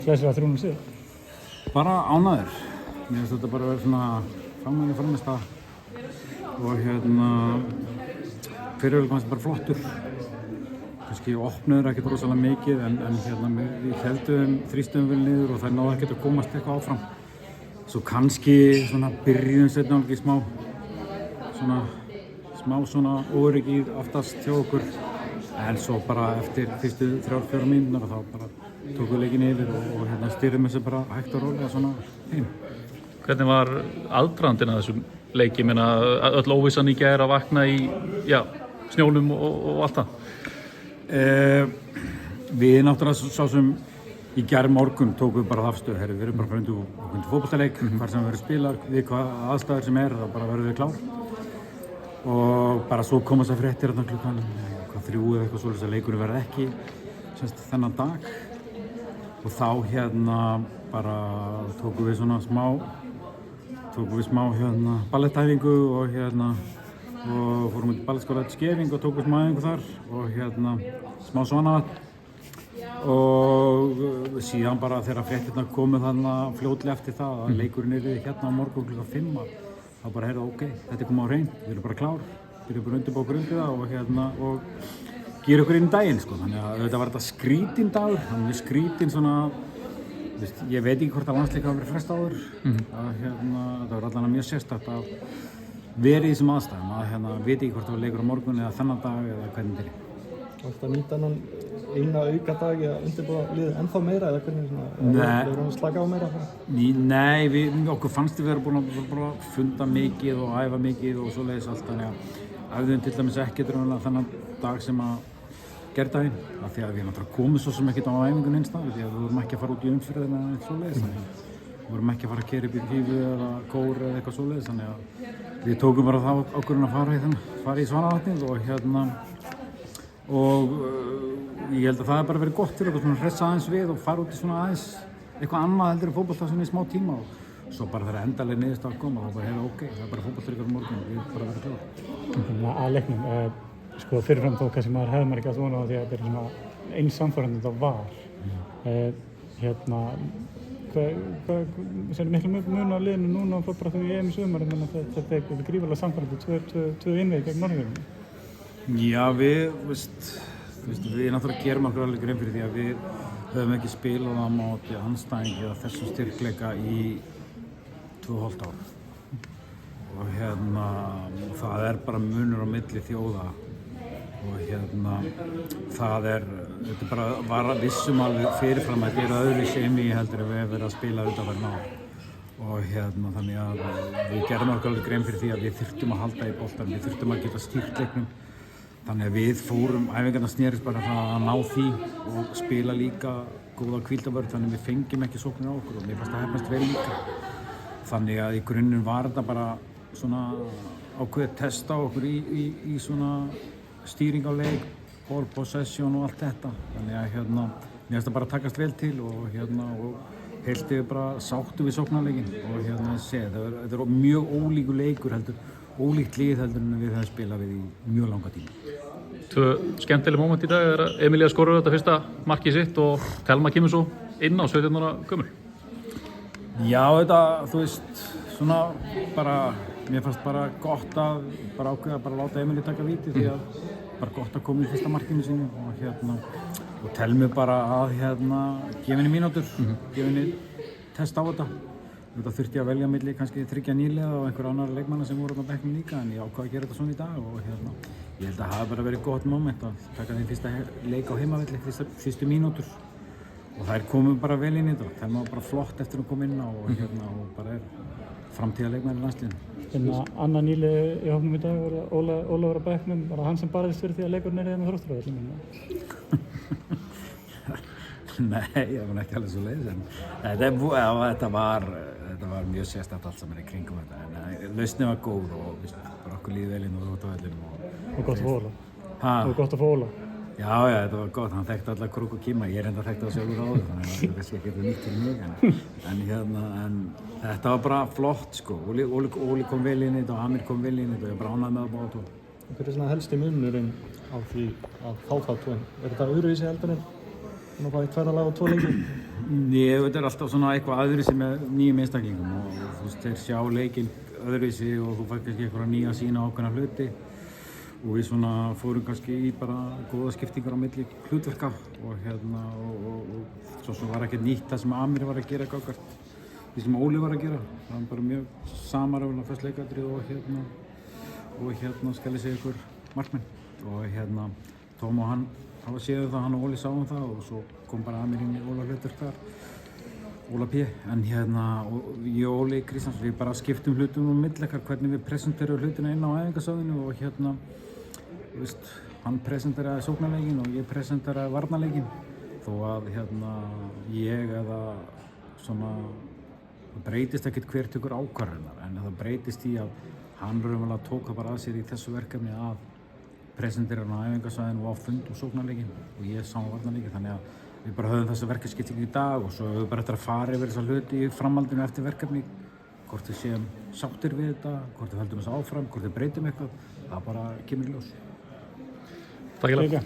Flestir að 3-0 sigur. Bara ánægður. Mér finnst þetta bara vera svona fagmannlega frammistaða og fyrirhugleikur fannst bara flottur. Kannski opnuður ekkert rosalega mikið en við heldum þrýstum vel niður og það náði ekkert að komast eitthvað áfram. Svo kannski svona byrjum seinna alveg smá svona óöryggið aftast hjá okkur en svo bara eftir fyrstu 3-4 mínútur þá bara tókum við leikinn yfir og stýrðum þessu bara hægt og rólega svona heim. Hvernig var aðdragandinn að þessum leik? Ég meina öll óvissan í gær að vakna í snjónum og allt það. Við náttúrulega sá sem í gær morgun tókum við bara afstöðu. Við erum bara undir fótboltaleik, hvar sem við verðum spilar, við hvað aðstæður sem þá bara verðum við klár. Og bara svo koma þessar fréttir klukkan 3 eða eitthvað svoleiðis að leikurinn verði ekki þennan dag. Og þá bara tókum við svona smá ballettæfingu og fórum út í ballettskóla til Skeving og tókum smá æfingu þar og smá svanavatn. Og síðan bara þegar fréttirnar komu þarna fljótlega eftir það að leikurinn á morgun klukkan 5 þá bara ok, þetta kom á hreint, við erum bara klár, við erum bara undirbúið okkur undir það og gera okkur inn í daginn sko. Þannig að þetta var þetta skrítinn dagur, þannig skrítinn svona, ég veit ekki hvort að landsleik hafa verið frestað áður, það var allavega mjög sérstakt að vera í þessum aðstæðum, að veit ekki hvort það var leikur á morgun eða þennan dag eða hvernig þetta Alltaf nýta hann eina auka dag að undirbúa liðið ennþá meira eða hvernig við erum að slaka á meira? Nei, okkur fannst við vera búin að funda mikið og æfa mikið og svoleiðis allt þannig að æfðum til dæmis ekkert raunverulega þennan dag sem að gerdaginn af því að við náttúrulega komum svo sem ekkert á æfingun einstað því að við vorum ekki að fara út í umferðina eða eitthvað svoleiðis við vorum ekki að fara að keyra upp í hífu eða kór eða eitthvað svoleiðis þannig að við tókum bara þá ákvörðun að fara í Svanavatnið og ég held að það bara verið gott fyrir okkur svona hressa aðeins við og fara út í svona aðeins eitthvað annað heldur en fótbolta svona í smá tíma og svo bara þegar endalega niðurstaða að koma þá bara ok, það er bara fótbolta ykkur morgun og við bara verið klára. Að leiknum, sko fyrirfram þó kannski maður hefði ekki að vona á því að þetta er svona eins samfærandi þetta var. Hvað er miklu mun á liðinu núna og bara þegar ég í sumar en þetta er gríðarlega samfærandi, tvö innvið gegn Norðurlöndum. Já, við náttúrulega gerum okkur alveg grein fyrir því að við höfum ekki spilað á móti andstæðingi eða þessum styrkleika í 2,5 ár. Og það er bara munur á milli þjóða og þetta bara var vissum alveg fyrirfram að gera öðru sem ég heldur að við hefum verið að spila undanfarin ár. Og þannig að við gerum okkur alveg grein fyrir því að við þurftum að halda í boltanum, við þurftum að geta stýrt leiknum. Þannig að við fórum, æfingarnar snerist bara að ná því og spila líka góða hvíldavörð þannig að við fengjum ekki sóknir á okkur og mér fannst það hefnast vel líka. Þannig að í grunninn var þetta bara svona ákveðið test á okkur í svona stýring á leik, ball possession og allt þetta. Þannig að mér finnst það bara takast vel til og heilt yfir bara sáttu við sóknarleikin og þetta er mjög ólíkur leikur heldur. Ólíkt lið heldur en við höfum spilað við í mjög langa tíma. Tvö skemmtileg móment í dag er að Emilía skorar þetta fyrsta markið sitt og Telma kemur svo inn á 17 ára gömul. Já, þetta, svona bara, mér fannst bara gott að bara ákveða að bara láta Emilíu taka víti því að bara gott að koma í fyrsta markinu sínu og Telmu bara að gefa henni mínútur, gefa henni test á þetta. Þetta þurfti að velja milli kannski 3 nýliða og einhver annar leikmanna sem voru á bekknum líka en ég ákvað að gera þetta svona í dag og ég held að það hafi bara verið gott moment að taka þeim fyrsta leik á heimavelli, fyrstu mínútur og þær komum bara vel inn í þetta. Það var bara flott eftir að koma inn og bara er framtíðarleikmaður í landsliðinu. Annar nýliði í hópnum í dag var Ólafur á bekknum, var það hann sem barðist fyrir því að leikurinn er með Þróttarvelli? Nei, það var ekki alveg svo leiðis en þetta var mjög sérstakt allt saman í kringum þetta en lausnin var góð og bara okkur líði vel inn á Þróttarvellinum og gott að fá Óla. Og gott að fá Óla. Já, þetta var gott, hann þekkti alla Krúk og Kíma, ég reyndar þekkti það sjálfur áður þannig að það kannski ekki nýtt til mig en þetta var bara flott sko, Óli kom vel inn í þetta og Amir kom vel inn í þetta og ég bara ánægði með það báða tvo. Hver er svona helsti munurinn á því að fá það tvo? Er þetta öðruvísi heldur en að fara í 2 lag og 2 leiki? Þetta er alltaf svona eitthvað öðruvísi með nýjum einstaklingum og þú veist, þeir sjá leikinn öðruvísi og þú fær kannski eitthvað nýja sína ákveðna hluti og við svona fórum kannski í bara góða skiptingar á milli hlutverka og og svo var ekkert nýtt það sem Amir var að gera gagnvart því sem Óli var að gera. Það var bara mjög samaröfn á fyrst leikadrið og skelli sig ykkur markmenn og Tóm og hann hafa séð það, hann og Óli sáum það og svo kom bara Amir inn í Óla hlutverk þar, Óla P. En og ég og Óli Kristjáns, við bara skiptum hlutum á milli okkar, hvernig við presenterum hlutina inn á æfingasvæðinu og veist, hann presenteraði sóknarleikinn og ég presenteraði varnarleikinn þó að ég eða svona það breytist ekkert hver tekur ákvarðanir en það breytist í að hann raunverulega tók það bara að sér í þessu verkefni að presentera hann á æfingasvæðinu og á fund og sóknarleikinn og ég sá varnarleikinn þannig að við bara höfum þessu verkefnisskiptingu í dag og svo höfum við bara eftir að fara yfir þessa hluti í framhaldinu eftir verkefni hvort við séum sáttir við þetta, hvort við höldum þessu áfram, hvort við breytum eitthvað, það bara kemur í ljós. Takk fyrir.